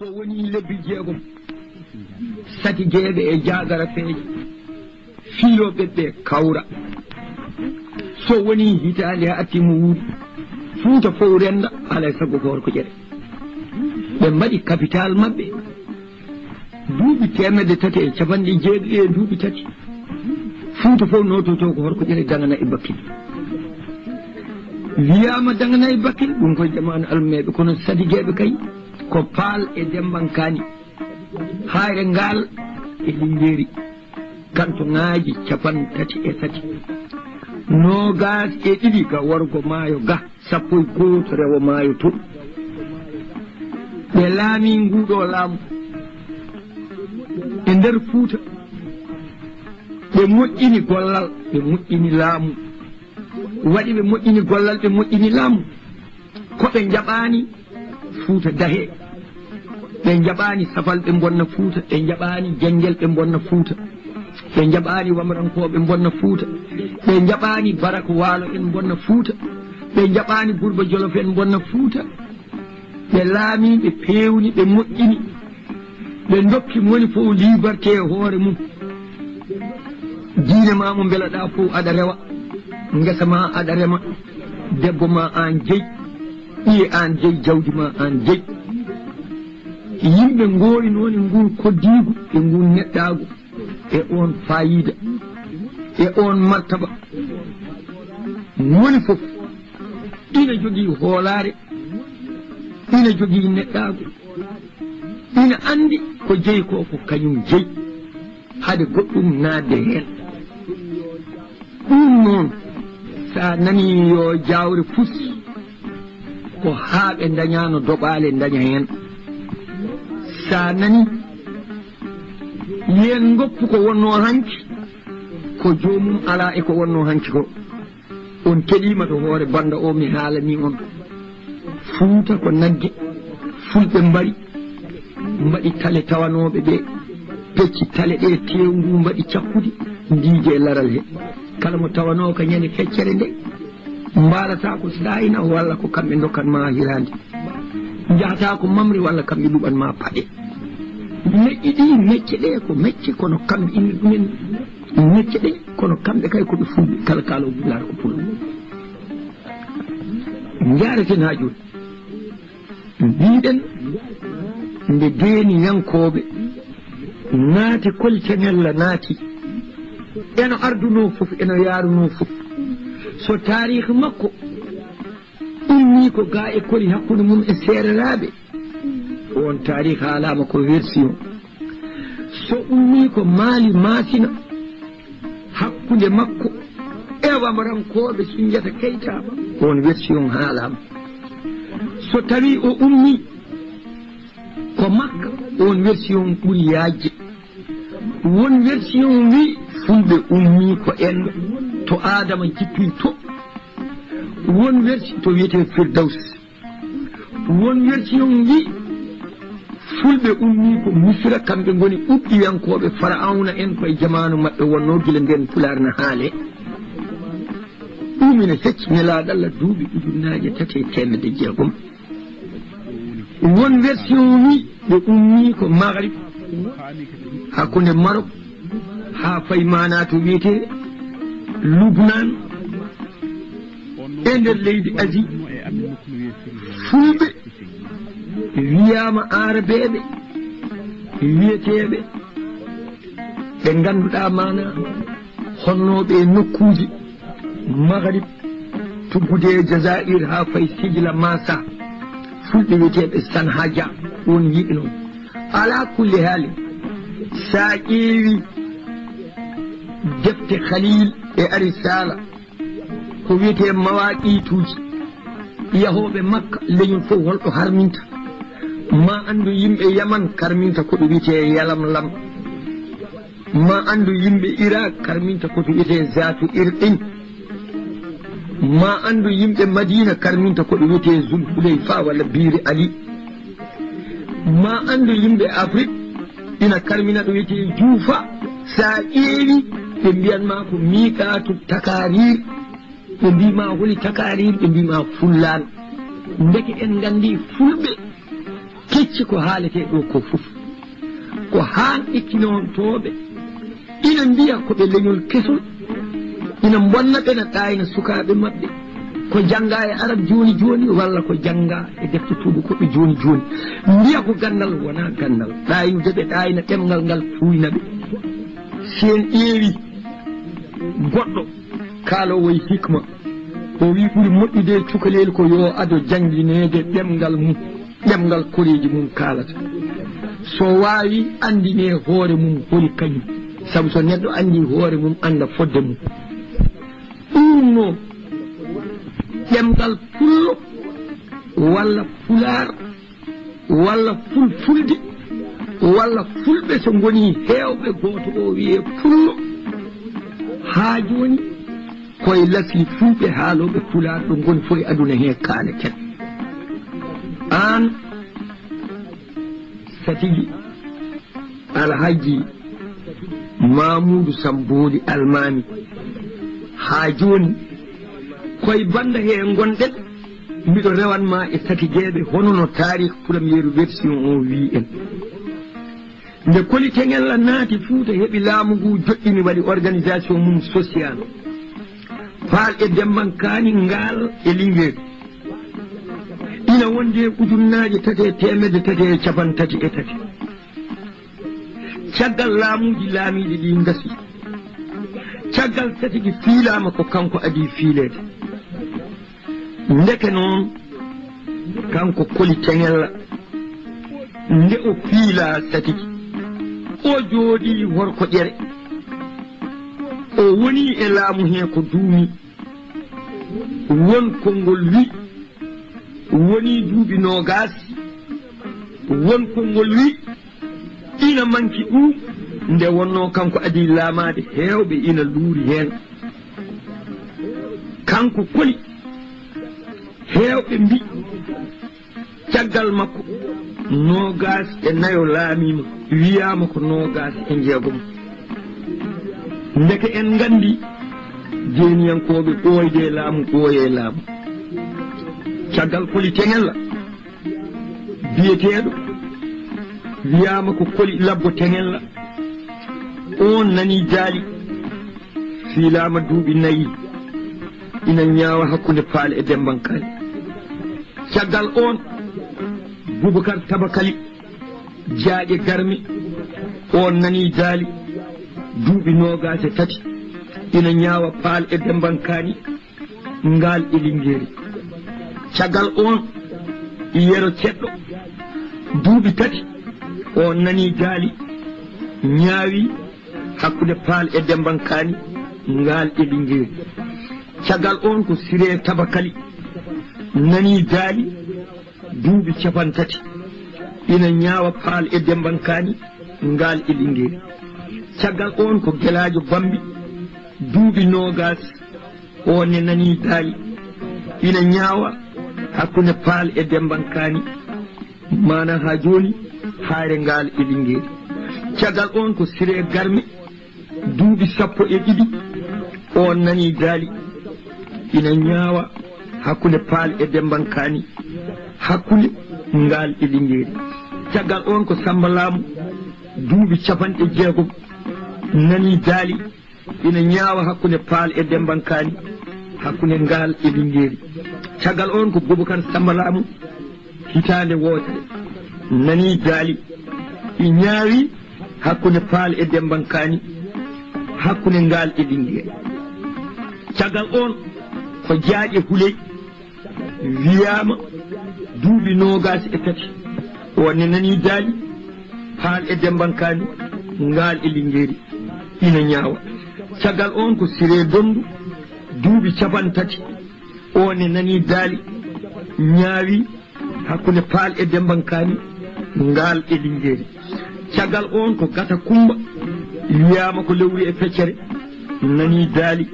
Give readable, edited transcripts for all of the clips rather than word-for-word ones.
so woni lebbi jeegom sati jeeɓe e jagara feeje fiiloɓe ɓe kawra so woni hitande ha attimu wuuri Fuuta fof renda alay sago ko horko jeɗe ɓe mbaɗi capital maɓɓe duuɓi temedde tati e capanɗe jeeɗiɗi e duuɓi tati Fuuta fof nototo ko horko jeɗe dangana e bakkil wiyama dangana e bakkil ɗum koye jamanu almeɓe kono sadigueɓe kay ko paal e dembankani hayre ngal e lingeeri kantoŋaji capan tati e tati nogas e ɗiɗi ga worgo maayo ga sappo e goto rewo maayo to ɓe laami nguɗo laamu e nder Fuuta ɓe moƴƴini gollal ɓe moƴƴini laamu waɗi ɓe moƴƴini gollal ɓe moƴƴini laamu koɓe jaɓani Fuuta dahe ɓe jaɓani safal ɓe bonna Fuuta ɓe jaɓani janguel ɓe bonna Fuuta ɓe jaɓani wamrankoɓe bonna Fuuta ɓe jaɓani baraka waalo en bonna Fuuta ɓe jaɓani Bourba Jolof en bonna Fuuta ɓe laami ɓe pewni ɓe moƴƴini ɓe dokki moni fof liberté e hoore mum diine ma mo belaɗa fof aɗa rewa ngesa ma aɗa rema debbo ma an jeyi ɓiye an jeyi jawdi ma an jeyi yimɓe ngoori noon e ngun koddigu e ngun neɗɗagu e on fayida e on martaba moni fof ina jogii hoolare ina jogii neɗɗagu ina andi ko jeyi ko ko kañum jeyi hade goɗɗum naatde heen ɗum noon sa nani yo jawre fusi ko haaɓe dañano doɓaale daña heen sa nani yen goppu ko wonno hanki ko joomum ala e ko wonno hanki ko on keɗima to hoore banda o mi haalani on Fuuta ko nagge fulɓe mbaɗi tale tawanoɓe ɓe pecci tale ɗe tewngu mbaɗi cakkude ndiije e laral he kala mo tawano ko ñande feccere nde mbalata ko sayna walla ko kamɓe dokkanma hirande jahata ko mamri walla kamɓe ɗuɓanma paɗe meƴƴi ɗi mecce ɗe ko mecce kono kamɓe indi ɗumen mecce ɗe kono kamɓe kay koɓe fulɓe kala kaalo bular ko pullo jareten ha joni mbiɗen nde deeni yankoɓe naati kolcenella naati eno arduno fof eno yaaruno fof so tarihi makko ummi ko ga e koli hakkude mum e seereraɓe on tarihi haalama ko version so ummi ko maali maasina hakkude makko e wamrankoɓe Sunjata Keita on version haalama so tawi o ummi ko Makka on version ɓuuri yajje won version wi fulɓe ummi ko enɗo to Adama jippi to won version to wiyete Firdaus won version wi fulɓe ummi ko Misra kamɓe goni ɓuɓɓiyankoɓe Faraawna en koye jamanu maɓɓe wonno gila nden Pularna haale ɗumine fecci nelaɗo Allah duuɓi ujunnaje 360 won version wi ɓe ummi ko Maghrib hakkude Maroc ha fayi mana to wiyete Lubnan e nder leydi Asie fulɓe wiyama arabeɓe wiyeteɓe ɓe ganduɗa mana honnoɓe nokkuji Maghrib tuggude Jazair ha fayi Sijila Massa fulɓe wiyeteɓe Sanhaja won yiɓe noon ala kulli haali sa ƴeewi defte Khalil e Arisala ko wiyete mawaƙituji yahoɓe Makka leñol fof holɗo harminta ma andu yimɓe Yaman karminta koɗo wiyete Yalamlam ma andu yimɓe Irak karminta koto wiyete Zatu Irqin ma andu yimɓe Madina karminta koɗo wiyete Zulhulayfa walla Biiri Ali ma andu yimɓe Afrique ina karmina ɗo wiyete Juufa sa ƴeewi ɓe mbiyanma ko miqatu takarir ɓe mbima holi takarir ɓe mbima fullan ndeke en gandi fulɓe kecci ko haalete ɗo ko fof ko haan ikkinontooɓe ina mbiya koɓe leñol kesol ina bonna ɓe no ɗayna sukaaɓe maɓɓe ko jannga e arab jooni jooni walla ko jannga e defte tuubakoɓe jooni jooni mbiya ko gandal wona gandal ɗaynude ɓe ɗayna ɗemngal ngal fuuyna ɓe sen ƴeewi goɗɗo kaalowo e hikma o wi ɓuri moƴƴude cukalel ko yo ado janngineede ɗemngal mum ɗemngal koreji mum kaalata so waawi andine hoore mum holi kañum sabu so neɗɗo andi hoore mum anda fodde mum ɗum noon ɗemngal pullo walla pulaar walla fulfulde walla fulɓe so ngoni heewɓe gooto o wiye pullo haa jooni koye lasli fulɓe haalooɓe pulaar ɗo ngoni fof e aduna hee kaane ken aan satigi alhaji mamoudou sambooli almami haa jooni koye banda hee gonɗen mbiɗo rewanma e satigeeɓe hono no tarih premiére version o wi en nde koliteŋella naati fuuta heɓi laamu ngu joƴƴini waɗi organisation mum social faal e dembankaani ngaal e lingeeri ina wonde ujunnaaje 333 caggal laamuuji laamiiɗi ɗi ngasi caggal satigi fiilaama ko kanko adi fiileede ndeke noon kanko koli teŋella nde o fiilaa satigi o jooɗii horko ƴere o wonii e laamu hee ko duumi won konngol wi wonii duuɓi noogaas won konngol wi ina manki ɗum nde wonnoo kanko adii laamaade heewɓe ina luuri heen kanko koli heewɓe mbi caggal makko noogaas e nayo laamiima wiyaama ko noogaas e jeegom ndeke en nganndi jeeniyankooɓe ɓooyde laamu ɓooyee laamu caggal koli teŋella biyeteeɗo wiyaama ko koli labbo teŋella on nanii jaali fiilaama duuɓi nayi ina ñaawa hakkunde faale e dembankaali caggal on boubacar tabakali jaaƴe garmi on nanii jaali duuɓi noogaase 3 ina ñaawa paal e dembankaani ngaal e lingeeri caggal on yero ceɗɗo duuɓi 3 on nanii jaali ñaawi hakkunde paal e dembankaani ngaal e lingeeri caggal on ko siree tabakali nanii jaali duuɓi 3 ina ñaawa paal e dembankaani ngaal e lingeeri caggal on ko gelaajo bambi duuɓi noogaas on ne nanii daali ina ñaawa hakkunde paal e dembankaani mana haa jooni haare ngaal e lingeeri caggal on ko siree garme duuɓi 12 on nanii daali ina ñaawa hakkunde paal e dembankaani hakkunde ngaal e lingeeri caggal on ko samba laamu duuɓi 60 nanii daali ina ñaawa hakkunde paal e dembankaani hakkunde ngaal e lingeeri caggal on ko boubacar samba laamu hitaande wootere nanii daali i ñaawi hakkunde paal e dembankaani hakkunde ngaal e lingeeri caggal on ko jaaƴe huley wiyaama duuɓi noogaas e 3 wonne nanii daali paal e dembankaani ngaal e lingeeri ina ñaawa caggal on ko siree dondu duuɓi 3 on e nanii daali ñaawi hakkunde paal e dembankaani ngaal e lingeeri caggal on ko gata kumba wiyaama ko lewru e feccere nanii daali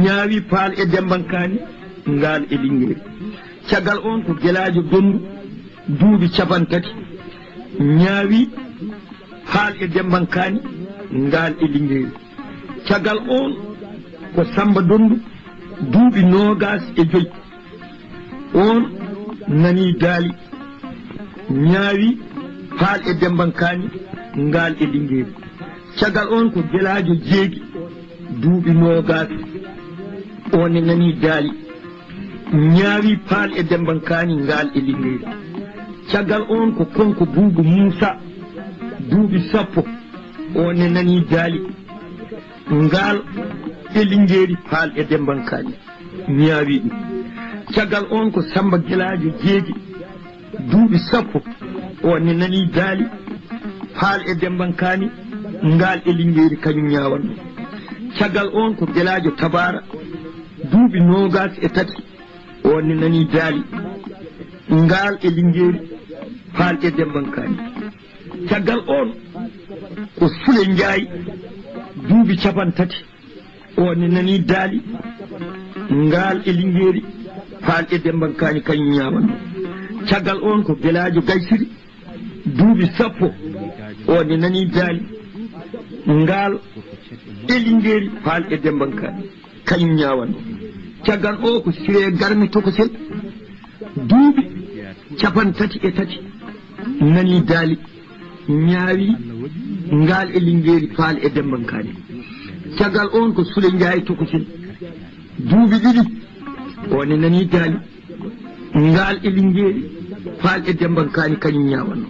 ñaawi paal e dembankaani ngaal e lingeeri caggal on ko gelaajo dondu duuɓi 3 ñaawi paal e dembankaani ngaal e lingeeri caggal on ko samba dondu duuɓi noogaas e 5 on nanii daali ñaawi faal e dembankani ngal e lingeeri caggal on ko gelaajo jeegi duuɓi noogaatu on e nani daali ñaawi faal e dembankani ngal e lingeeri caggal on ko konko buubu Muusa duuɓi 10 on e nani daali ngal e lingeeri faal e dembankani ñaawi ɗum caggal on ko Samba gelaajo jeegi duuɓi 10 on e nani daali faal e dembankani ngal e lingeeri kañum ñaawanno caggal on ko gelaajo Tabara duuɓi 23 on e nani daali ngal e lingeeri faal e dembankani caggal on ko Sule Ndiaye duuɓi 30 on e nani daali ngal e lingeeri faal e dembankani kañum ñaawanno caggal on ko gelaajo Gaysiri duuɓi 10 on e nani daali ngal e lingeeri faal e dembankani kañum ñaawanno caggal o ko Siré Garmi Tokosel duuɓi 33 nani daali ñaawi ngal e lingeeri faal e dembankani caggal on ko Sule Ndiaye Tokosel duuɓi 2 on e nani daali ngal e lingeeri faal e dembankani kañum ñaawanno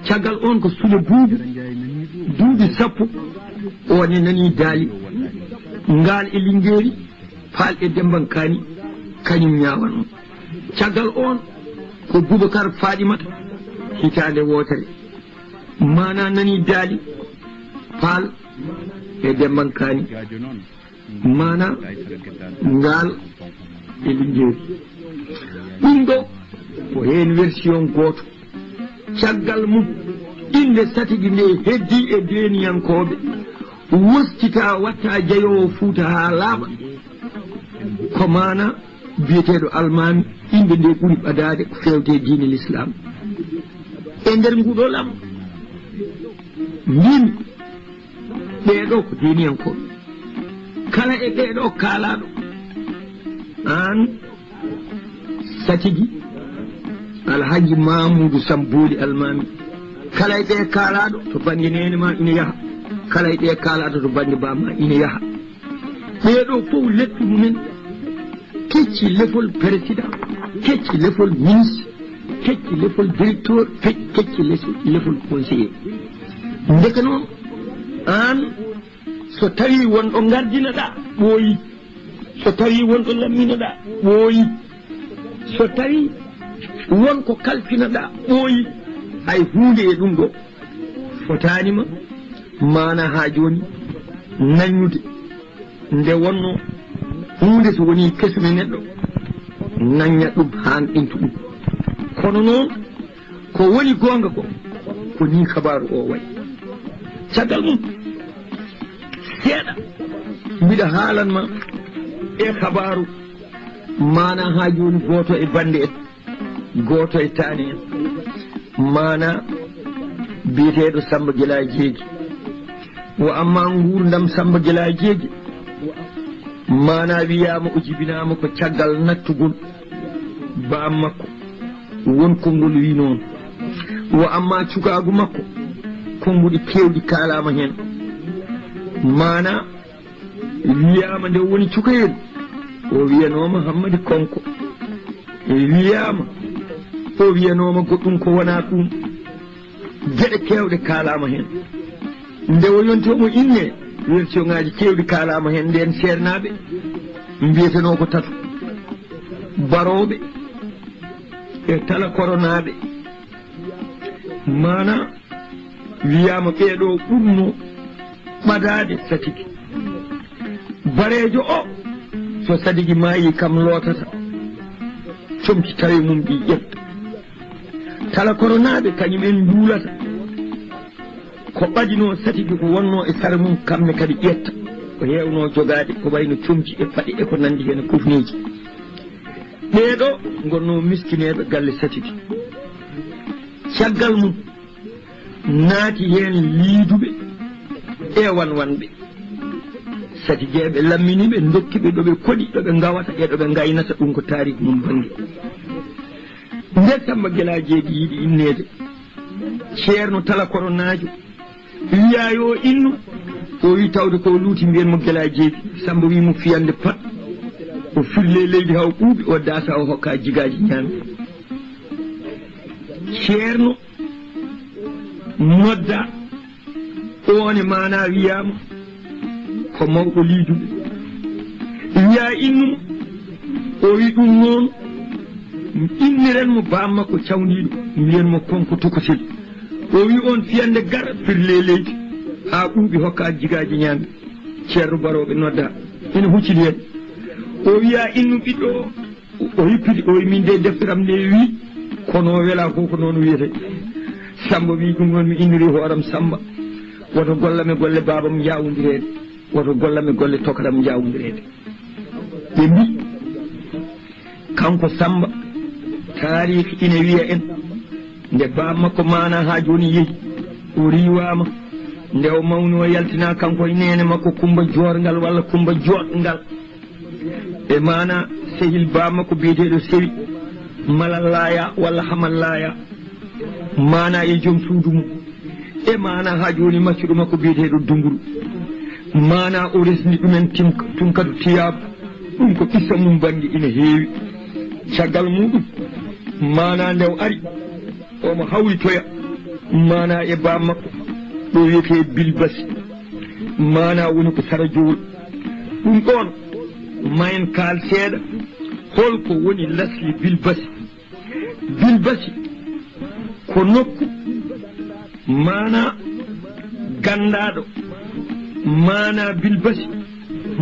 caggal on ko Sule Buubu duuɓi 10 on e nani daali ngal e lingeeri faal e dembankani kañum ñaawanno caggal on ko Boubacar Fadimata hitaande wootere mana nani daali faal e dembankani mana ngal e lingeeri ɗum ɗo ko heen version gooto caggal mum inde satigi nde heddi e deeniyankooɓe wostita watta jeyowo Fuuta haa laaɓa ko mana biyeteeɗo almami inde nde ɓuri ɓadaade ko fewte diine l'islam e nder nguɗo lam mbimi ɓeeɗo ko deeniyankooɓe kala e ɓeeɗo kaalaaɗo an satigi Alhaji Mamoudou Sambooli almami kala e ɓe kaalaaɗo to bange nene ma ina yaha kala e ɓe kaalaaɗo to bange bama ina yaha ɓeeɗo fof lettu mumen kecci lefol président kecci lefol ministre kecci lefol directeur kecci lefol conseiller ndeke noon an so tawi wonɗo gardinaɗa ɓooyi so tawi wonɗo lamminoɗa ɓooyi so tawi wonko kalfinaɗa ɓooyi hay hunde e ɗum ɗo fotanima mana ha joni nañude nde wonno hunde so woni kesume neɗɗo nañña ɗum han ɗintu ɗum kono noon ko woni gonga ko ni kabaru o wayi caggal mum seeɗa mbiɗa haalanma e kabaru mana ha joni goto e bande en goto e taani en mana biyeteɗo Samba Guela Jeegi wo amma gurdam Samba Guela Jeegi mana wiyama o jibinama ko caggal nattugol bam makko wonko ngol wi noon wo amma cukagu makko konguɗi kewɗi kalama hen mana wiyama nde woni cukayen o wiyanoma Hammadi Konko wiyama o wiyanoma goɗɗum ko wona ɗum gueɗe kewɗe kalama hen nde o yontomo inne version ngaji kewɗi kalama hen nden sernaɓe mbiyeteno ko tatu baroɓe e tala koronaɓe mana wiyama ɓeeɗo ɓurno ɓadade satigi barejo o so sadigi maayi kam lootata comci tawi mum ɗi ƴetta tala koronaɓe kañumen duulata ko ɓadino satigi ko wonno e sara mum kamɓe kadi ƴetta ko hewno jogade ko wayno comci e paɗe e ko nandi hen kufneji ɓeeɗo gonno miskineɓe galle satigi caggal mum naati hen liiduɓe e wanwanɓe satigueɓe lamminiɓe dokkiɓe ɗoɓe koɗi ɗoɓe gawata e ɗoɓe gaynata ɗum ko tarik mum bangue nde Samba Guela Jeegi yiɗi innede ceerno tala koronajo wiya yo innu o wi tawde ko luuti mbiyen mo Guela Jeegi Samba wi mo fiyande pat o firle leydi haw ɓuuɓi o daasa o hokka jigaji ñaami ceerno nodda one mana wiyama ko mawɗo liiduɓe wiya innum o wi ɗum noon inniren mo bammakko cawdiɗo mbiyen mo konko tokotel o wi on fiyande gara firle leydi ha ɓuuɓi hokka jigaji ñaami ceerno baroɓe nodda ene huccidi hen o wiya innu ɓiɗɗo o hippiti o wi min de defteram nde wi kono wela ko ko noon wiyete Samba wi ɗum noon mi inniri hooram Samba woto gollame golle babam jawdirede woto gollame golle tokaram jawdirede ɓe mbi kanko Samba tarihi ine wiya en nde bammakko mana ha joni yeehi o riwama nde o mawni o yaltina kanko e nene makko Kumba Jorngal walla Kumba Joɗngal e mana sehil bammakko biyeteɗo sewi Malallaya walla Hamallaya mana e joom suudu mum e mana ha joni maccuɗo makko biyeteɗo Dunguru mana o resni ɗumen tunkadu tiyabu ɗum ko ɓissa mum bangi ina heewi caggal muɗum mana nde o ari omo hawritoya mana e bammakko ɗo wiyete Bilbasi mana woni ko Sara Jowol ɗum ɗon mayen kaal seeɗa holko woni lasli Bilbasi Bilbasi ko nokku mana gandaɗo mana Bilbasi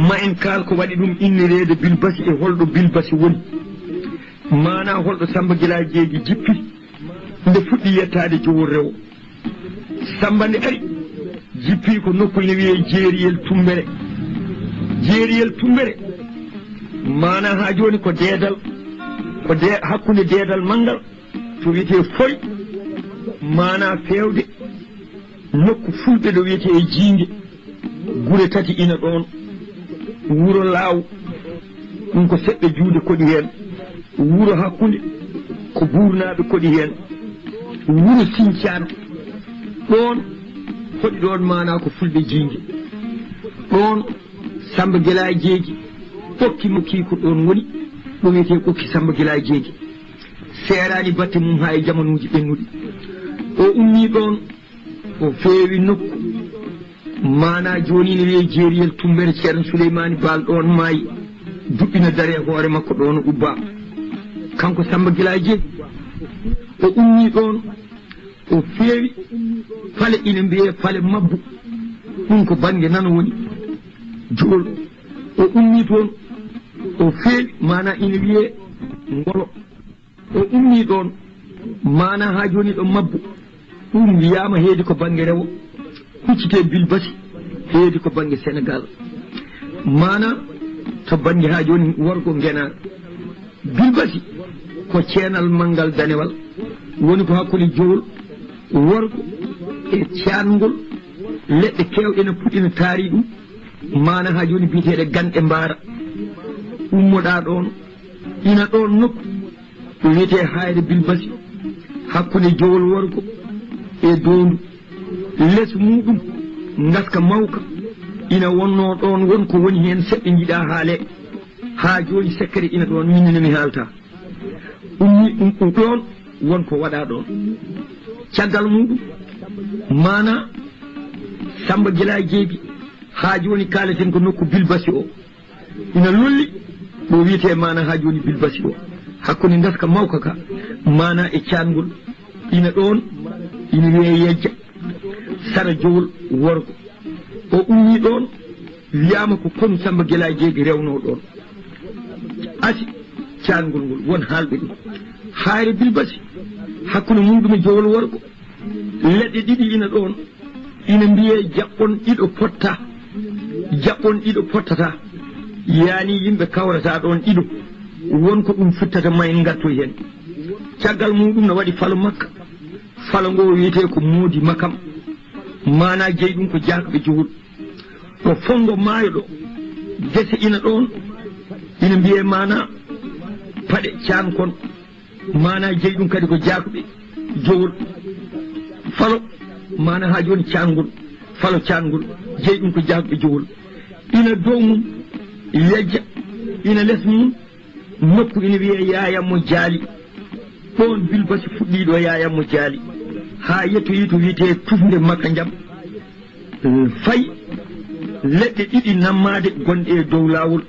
ma en kaal ko waɗi ɗum innirede Bilbasi e holɗo Bilbasi woni mana holɗo Samba Guela Jeegi jippi nde fuɗɗi yettade Jowol Rewo Samba nde ari jippi ko nokku ine wiye Jeeriyel Tumbere Jeeriyel Tumbere mana ha joni ko deedal ko hakkunde deedal mangal to wiyete Foy mana fewde nokku fulɓe ɗo wiyete e Jiinge gure tati ina ɗon wuro Laaw ɗum ko seɗɗe juude koɗi hen wuro hakkunde ko Buurnaɓe koɗi hen wuro Sinthiane ɗon hoɗi ɗon mana ko fulɓe Jiinge ɗon Samba Guela Jeegi ɓokki mo kiiko ɗon woni ɗo wiyete ɓokki Samba Guela Jeegi seerani batte mum ha e jamanuji ɓennuɗi o ummi ɗon o feewi nokku mana joni ne wiye Jeeriyel Tumbere ceerno Souleymani Baal ɗon maayi duɓɓina dare hoore makko ɗon ubba kanko Samba Guela Jeegi o ummi ɗon o feewi fale ina mbiye fale mabbu ɗum ko bange nano woni Jool o ummi toon o feewi mana ina wiye Ngolo o ummi ɗon mana ha joni ɗo mabbu ɗum wiyama heedi ko bange Rewo huccite Bilbasi heedi ko bange Sénégal mana to bange ha joni worgo Ngenar Bilbasi ko ceenal mangal danewal woni ko hakkude Jowol worgo e caangol leɗɗe kewɗe ne puɗɗina taari ɗum mana ha joni biyeteɗe Ganɗe Mbaara ummoɗa ɗon ina ɗon nokku ɗo wiyete Hayre Bilbasi hakkude Jowol worgo e Dondu less muɗum ngaska mawka ina wonno ɗon wonko woni hen seɓɓe jiiɗa haale ha joni sekkere ina ɗon minne mi haalta ummi ɗum ɗon wonko waɗa ɗon caggal muɗum mana Samba Guela Jeegi ha joni kaleten ko nokku Bilbasi o ina lolli ɗo wiyete mana ha joni Bilbasi o hakkude ngaska mawka ka mana e caangol ina ɗon ina wiye Yejja Sara Jowol worgo o ummi ɗon wiyama ko kon Samba Guela Jeegi rewno ɗon asi caangol ngol won haalɓe ɗum Hayre Bilbasi hakkude muɗum e Jowol worgo leɗɗe ɗiɗi ina ɗon ina mbiye jaɓɓon ɗiɗo pottata yani yimɓe kawrata ɗon ɗiɗo wonko ɗum fittata ma en gartoy hen caggal muɗum no waɗi falo makka falo ngo wiyete ko Moodi Makam mana jeeyi ɗum ko jakɓe Jowol ɗo fongo maayo ɗo gese ina ɗon ina mbiye mana paɗe caankon mana jeyi ɗum kadi ko jakuɓe jowol falo mana ha joni cangol falo cangol jeyi ɗum ko jakuɓe jowol ina dow mum yejja ina less mum nokku ina wiye yayammo jaali ɗon bilbasi fuɗɗiɗo yayammo jaali ha yettoyi to wiyete tufde makka jam fayi leɗɗe ɗiɗi nammade gonɗe e dow lawol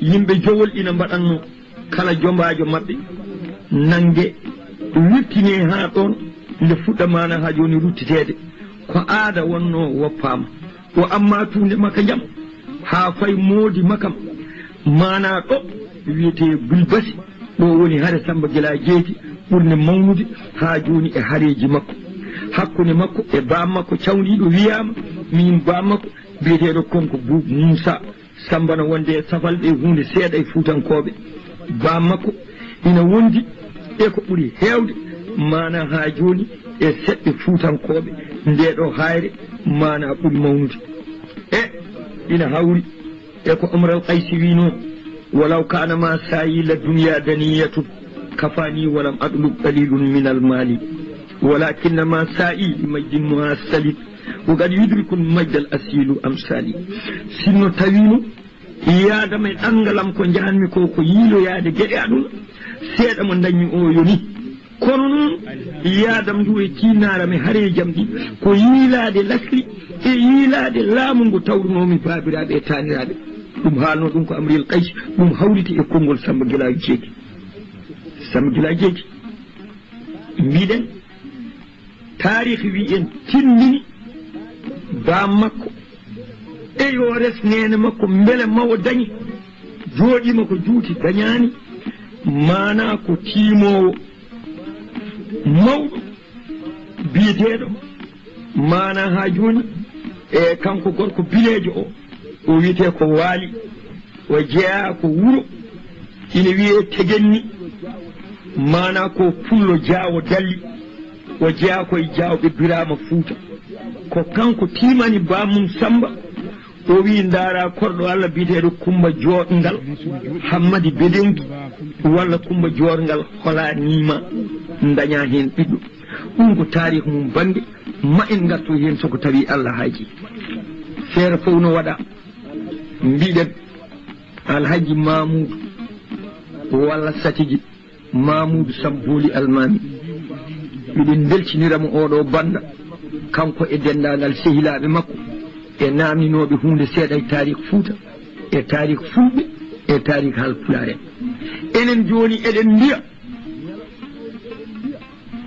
yimɓe jowol ina mbaɗanno kala jombajo mabɓe nangue ruttine ha ɗon nde fuɗɗa mana ha joni ruttitede ko aada wonno woppama o amma tunde makka jam ha fay moodi makam mana ɗo wiyete bulbasi ɗo woni haare Samba Guila Jeyti ɓurde mawnude ha joni e haareji makko hakkude makko e bam makko cawdiɗo wiyama min bam makko biyeteɗo konko Boub Moussa Samba no wonde e safalɓe hunde seeɗa e fuutankoɓe bam makko ina wondi e ko ɓuuri hewde mana ha joni e seɗɗe fuutankoɓe ndeɗo hayre mana ɓuuri mawnude e ina hawri e ko Umral Qaysi wino walaw kana ma sayila dunya daniyatun kafani walam adlub qalilun min almali walakinna ma sa'i limajdin muhasalid وقد يدرك المجد الأسيل أمثالي سنو تاوينو يادا من أنغلام كو جهانمي كو ييلو يادا جدي أدونا سيدا من داني أو يوني كونون يادا مدوي كينارا من هاري جامدي كو ييلادي لسلي ييلادي لامنغو تاورنو من بابرابي تانيرابي ɗum haalno ɗum ko Amril Qaysi ɗum hawriti e konngol Samba Guila Jeyti Samba Guila Jeyti mbiɗen taarih wi en timmini bam makko e yo res nene makko mbele mawo dañi jooɗima ko juuti dañani mana ko tiimowo mawɗo biyeteɗo mana ha joni e kanko gorko bilejo o wiyete ko waali o jeeya ko wuro ina wiye tegenni mana ko pullo jaawo dalli o jeeya koye jawɓe birama Fuuta ko kanko timani bamum Samba o wi ndaara korɗo Allah biyeteɗo Kumba Jooɗngal Hammadi Bedengi walla Kumba Jooɗngal holanima daña hen ɓiɗɗo ɗum ko tarih mum bande ma en garto hen soko tawi Allah haaji feere fof no waɗa mbiɗen Alhaji Mamoudou walla Satiji Mamoudou Sabboli Almami miɗen beltiniramo oɗo banda kanko e dendagal sehilaɓe makko e namdinoɓe hunde seeɗa e tarik Fuuta e tarik Fulɓe e tarik Halpulaar enen joni eɗen mbiya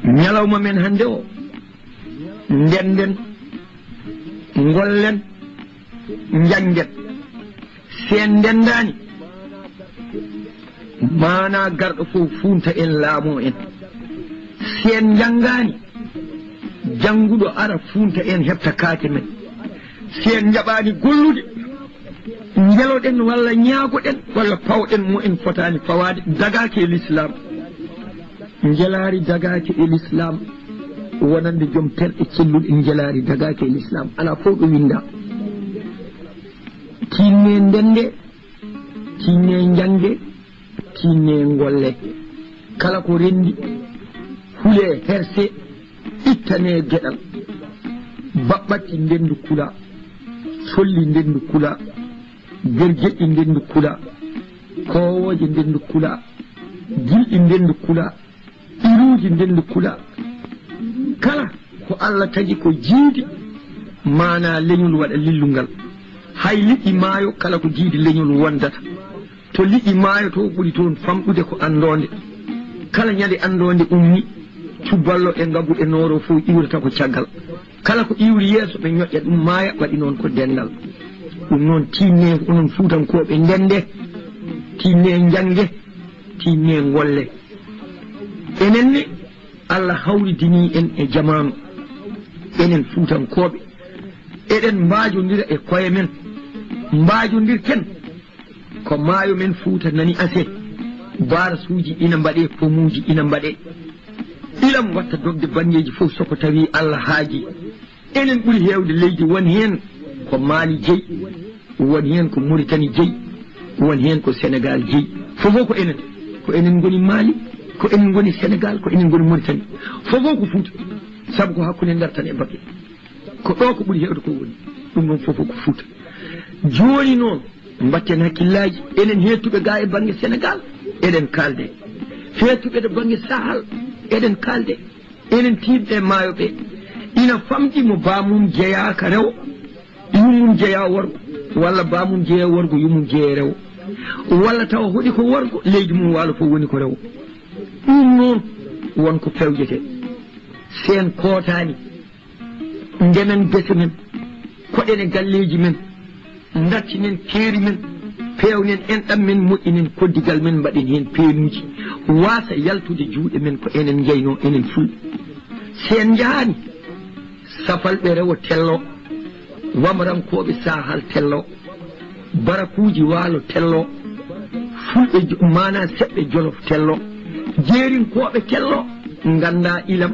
ñalawma men hande o ndenden gollen janggen sen ndendani mana garɗo fof funta en laamo en sen jangani janguɗo ara funta en heɓta kaake men sen jaɓani gollude jeloɗen walla ñaagoɗen walla pawɗen mo en fotani fawade dagake e l'islam jelari dagake e l'islam wonande joom terɗe celluɗe jelari dagake e l'islam ala fof ɗo winda tinne ndende tinne jange tinne golle kala ko rendi hule herse ittane geɗal baɓɓatti ndendu kula solli ndendu kula gergeɗɗi ndendu kula kowoje ndendu kula gilɗi ndendu kula iruji ndendu kula kala ko Allah tagi ko jiidi mana leñol waɗa lillungal hay liɗɗi maayo kala ko jiidi leñol wondata to liɗɗi maayo to ɓuri toon famɗude ko andonde kala ñande andonde ummi cuballo e ngabu e nooro fof iwrata ko caggal kala ko iwri yeeso ɓe ñoƴƴa ɗum maaya waɗi noon ko dendal ɗum noon tinne onon fuutankoɓe ndende tinne jange tinne golle enenne Allah hawridini en e jamanu enen fuutankoɓe eɗen mbajodira e koye men mbajodirten ko maayo men Fuuta nani ase barasuji ina mbaɗe pomuji ina mbaɗe ilam watta dogde bangeji fof soko tawi Allah haaji enen ɓuuri hewde leydi woni hen ko Mali jeyi woni hen ko Mauritanie jeyi woni hen ko Sénégal jeyi fofo ko enen goni Mali ko enen ngoni Sénégal ko enen ngoni Mauritanie fof ko Fouta sabu ko hakkunde dartan e Bakel ko ɗo ko ɓuri heewde ko woni ɗum noon fof ko Fouta joni noon mbatten hakkillaji enen hettuɓe ga e banggue Sénégal eɗen kalde hettuɓe to banggue Sahel eɗen kalde enen tiiɗɓe maayo ɓe ina famɗi mo bamum jeeyaka rewo yummum jeeya worgo walla bamum jeeya worgo yummum jeeya rewo walla tawa hoɗi ko worgo leydi mum waalo fof woni ko rewo ɗum noon wonko fewjete sen kootani ndemen gese men koɗen e galleji men daccinen keeri men pewnen enɗam men moƴƴinen koddigal men mbaɗen hen peenuji wasa yaltude juuɗe men ko enen jeyno enen fulɓe sen jahani safalɓe rewo tello wamrankoɓe Sahel tello barakuji waalo tello fulɓe mana seɓɓe Jolof tello jeerinkoɓe tello ganda ilam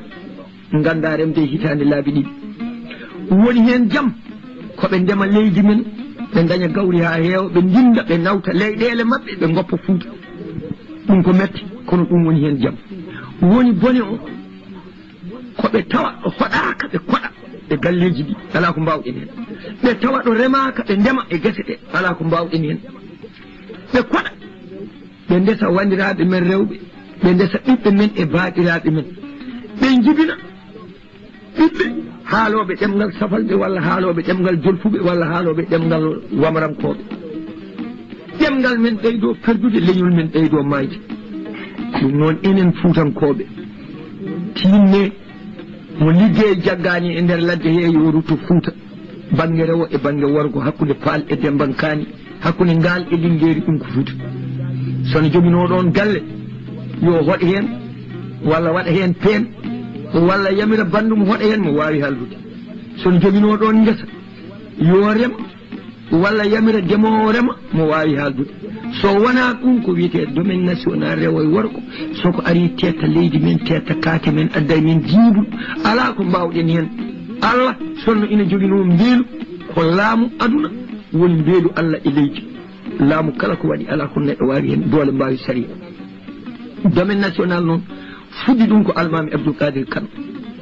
ganda remde hitande laabi ɗiɗi woni hen jaam koɓe ndema leydi men ɓe daña gawri ha heewa ɓe dinda ɓe nawta leyɗele mabɓe ɓe goppa Fouta ɗum ko metti kono ɗum woni hen jaam woni bone o koɓe tawa ɗo hoɗaka ɓe koɗa e galleji ɗi ala ko mbawɗen hen ɓe tawa ɗo remaka ɓe ndema e gese ɗe ala ko mbawɗen hen ɓe koɗa ɓe ndesa wandiraɓe men rewɓe ɓe ndesa ɓiɓɓe men e baaɗiraɓe men ɓe jibina ɓiɓɓe haaloɓe ɗemgal safalɓe walla haaloɓe ɗemgal jolfuɓe walla haaloɓe ɗemgal wamrankoɓe ɗemgal men ɓeydo perdude leñol men ɓeydo mayde ɗum noon enen Fuutankoɓe tinne mo liggey jaggani e nder ladde he yo rutto Fouta banggue rewo e banggue worgo hakkude Paal e Dembankani hakkude Ngaal e Linguéri ɗum ko Fouta sono jomino ɗon galle yo hoɗe hen walla waɗa hen peen walla yamira bandum hoɗa hen mo wawi hallude sono jomino ɗon guesa yo rema walla yamira demowo rema mo wawi haldude so wona ɗum ko wiyete domaine national rewo e worgo soko ari tetta leydi men tetta kaake men adday men jiibu ala ko mbawɗen hen Allah sonno ina joguino mbeelu ko laamu aduna woni mbeelu Allah e leydi laamu kala ko waɗi ala ko neɗɗo wawi hen doole mbawi sari domaine national noon fuɗɗi ɗum ko almami Abdoul Kadir Kane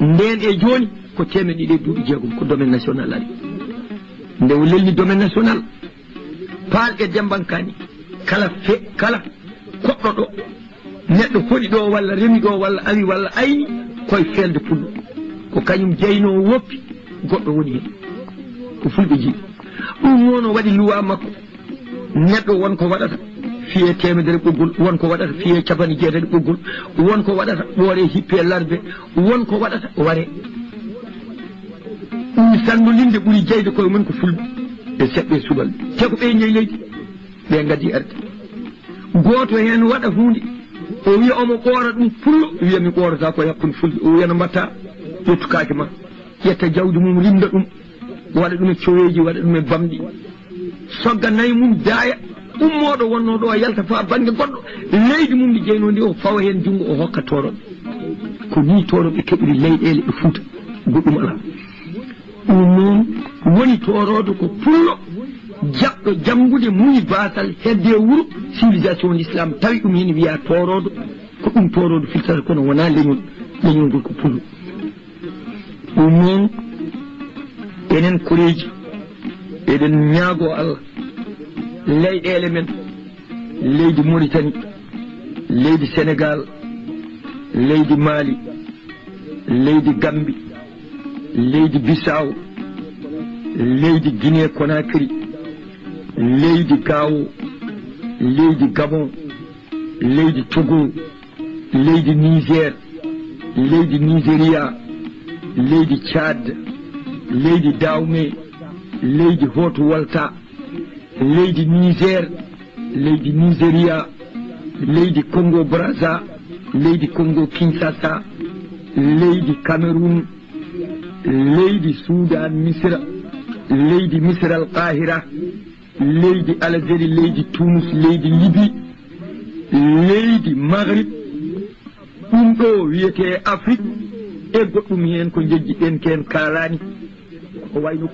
nden e joni ko 260 ko domaine national ari nde o lelni domaine national Paal e Dembankani kala koɗɗo ɗo neɗɗo hoɗi ɗo walla remi ɗo walla awi walla ayni koye felde pullo ko kañum jeyno woppi goɗɗo woni hen ko fulɓe jiiɗi ɗum noon o waɗi luwa makko neɗɗo wonko waɗata fiye 100 ɓoggol wonko waɗata fiye 90 ɓoggol wonko waɗata ɓoore hippe larde wonko waɗata ware ɗum sannolinde ɓuuri jeyde koye mumen ko fulɓe e seɓɓe subalɓe te ko ɓe jeeyi leydi ɓe gaddi arde goto hen waɗa hunde o wiya omo ɓoora ɗum pullo wiya mi ɓoorata ko hakkude fulɓe o wiya no mbatta ƴettu kaake ma ƴetta jawdi mum rimda ɗum waɗa ɗum e coweji waɗa ɗum e bamɗi sogga nayi mum daaya ummoɗo wonno ɗo yalta fa banggue goɗɗo leydi mum ndi jeyno ndi o fawa hen junggo o hokka toroɓe ko ni toroɓe keɓiri leyɗele e Fouta goɗɗum ala ɗum noon woni torodo ko pullo jaɓɗo janggude muñi basal hedde wuuro civilisation l'islam tawi ɗum hen wiya torodo ko ɗum torodo filtata kono wona leñol ngol ko pullo ɗum noon enen koreji eɗen ñaago Allah leyɗele men leydi Mauritanie leydi Sénégal leydi Mali leydi Gambie leydi Bissau leydi Guinée Conakry leydi Gao leydi Gabon leydi Togo leydi Niger leydi Nigeria leydi Tchad leydi Dahomey leydi Haute-Volta leydi Niger leydi Nigeria leydi Congo Brazza leydi Congo Kinshasa leydi Cameroun leydi Soudan Misra leydi Misra al-Qahira leydi Algérie leydi Tunis leydi Libye leydi Maghrib ɗum ɗo wiyete Afrique e goɗɗum hen ko jejjiɗen ken kalani ko wayno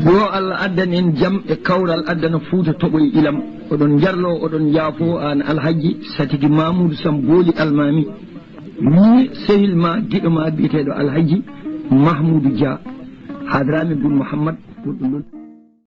yo Allah addan en jam e kawral addana Fuuta toɓoye ilam oɗon jarlo oɗon jaafo an alhaji Satigi Mamoudou Samboli Almami ni sehil ma giɗo ma biyeteɗo alhaji Mahmoudou Dia hadrami Boun Mouhammad